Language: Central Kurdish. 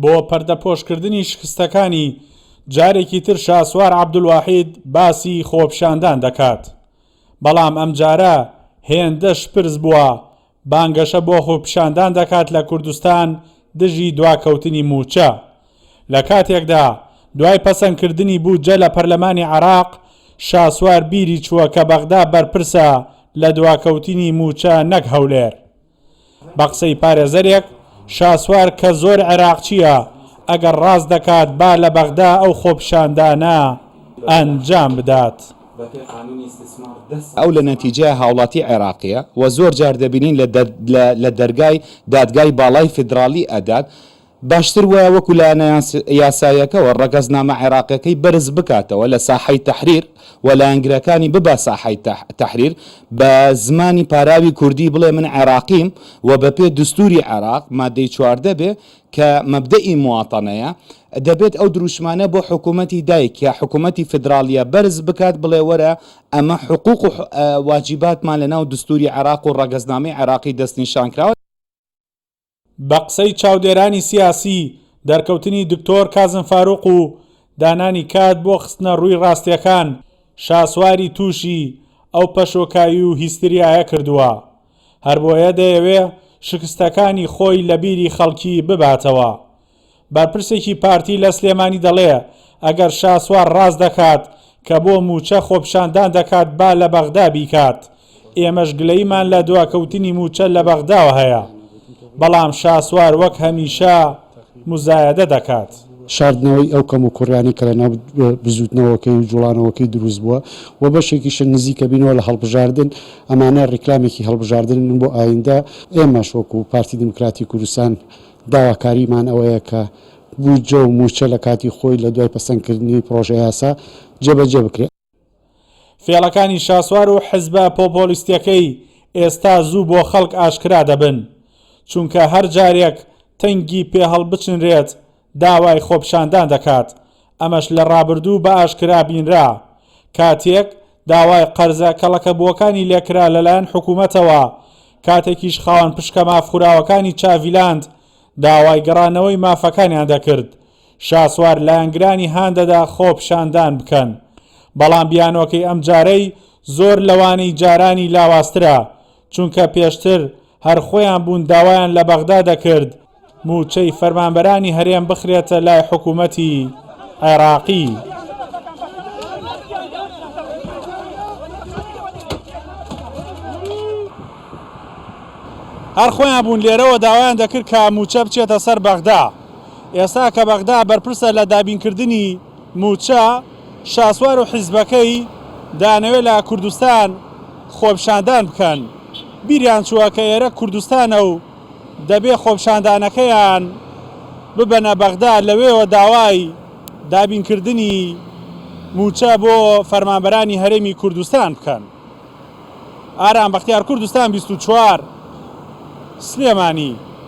بۆ پەردەپۆشکردنی شکستەکانی جارێکی تر شاسوار عەبدولواحید باسی خۆپیشاندان دەکات، بەڵام ئەم جارە هێندەش پرس بووە بانگەشە بۆ خۆپیشاندان دەکات لە کوردستان دژی دواکەوتنی موچە. لە کاتێکدا دوای پەسەندکردنی بوجە لە پەرلەمانی عێراق شاسوار بیری چووە کە بەغدا بەرپرسە لە دواکەوتنی موچە نەک هەولێر. بە قسەی پارێزەرێک شاسوار کە زۆر عێراقچیە ئەگەر ڕاست دەکات با لە بەغدا ئەو خۆپیشاندانە ئەنجام بدات. ئەو لە نەتیجە هاوڵاتی عێراقیە و زۆر جار دەبینین لە دەرگای دادگای باڵای فیدرالی ئەدات باشتر وایە وەکو لایەنە یاساییەکەوە ڕەگەزنامە عێراقیەکەی بەرز بکاتەوە لە ساحەی تەحریر و لە ئەنگرەکانی ببا ساحەی تەحریر بە زمانی پاراوی کوردی بڵێ من عێراقیم و بەپێ دستوری عێراق مادەی 14 بێ کە مەبدەئی مواتەنەیە دەبێت ئەو دروشمانە بۆ حکوومەتی دایک یا حکوومەتی فدرالیە بەرز بکات بڵێ وەرە ئەمە حقوق و واجیباتمان لەناو دستوری عێراق و ڕەگەزنامەی عێراقی دەستنیشان کراوە. بە قسەی چاودێرانی سیاسی دەرکەوتنی دکتۆر کازم فاروق و دانانی کات بۆ خستنە ڕووی ڕاستیەکان شاسواری تووشی ئەو پەشۆکایی و هیستریایە کردووە، هەر بۆیە دەیەوێ شکستەکانی خۆی لە بیری خەڵکی بباتەوە. بەرپرسێکی پارتی لە سلێمانی دەڵێ ئەگەر شاسوار ڕاست دەکات کە بۆ موچە خۆپیشاندان دەکات با لە بەغدا بیکات، ئێمەش گلەیمان لە دواکەوتنی موچە لە بەغداوە هەیە، بەڵام شاسوار وەک هەمیشە مزایەدە دەکات. شاردنەوەی ئەو کەم و کوڕیانی کە لەناو بزوتنەوەکەی و جوڵانەوەکەی دروست بووە و بەشێکیشە نزیکە بینەوە لە هەڵبژاردن ئەمانە ڕیکلامێکی هەڵبژاردن بۆ ئایندە. ئێمەش وەکو پارتی دموکراتی کوردستان داواکاریمان ئەوەیە کە بوجە و موچە لە کاتی خۆی لە دوای پەسەندکردنی پرۆژە یاسا جێبەجێ بکرێت. فێڵەکانی شاسوار و حیزبە پۆپۆلیستیەکەی ئێستا زوو بۆ خەڵک ئاشکرا دەبن، چونکە هەر جارێک تەنگی پێ هەڵبچنرێت داوای خۆپیشاندان دەکات. ئەمەش لە ڕابردوو بە ئاشکرا بینرا کاتێک داوای قەرزە کەڵەکەبووەکانی لێکرا لەلایەن حکوومەتەوە، کاتێکیش خاوەن پشکە مافخوراوەکانی چاڤیلاند داوای گەڕانەوەی مافەکانیان دەکرد شاسوار لایەنگرانی هاندەدا خۆپیشاندان بکەن. بەڵام بیانۆکەی ئەم جارەی زۆر لەوانەی جارانی لاواسترە، چونکە پێشتر هەر خۆیان بوون داوایان لە بەغدا دەکرد موچەی فەرمانبەرانی هەرێم بخرێتە لای حکوومەتی عێراقی. هەر خۆیان بوون لێرەوە داوایان دەکرد کە موچە بچێتە سەر بەغدا. ئێستا کە بەغدا بەرپرسە لە دابینکردنی موچە، شاسوار و حیزبەکەی دانەوێت لە کوردستان خۆپیشاندان بکەن. بیریان چووە کە ئێرە کوردستانە و دەبێ خۆپیشاندانەکەیان ببەنە بەغدا، لەوێوە داوای دابینکردنی موچە بۆ فەرمانبەرانی هەرێمی کوردستان بکەن. ئارام بەختیار کوردستان 24 سلێمانی.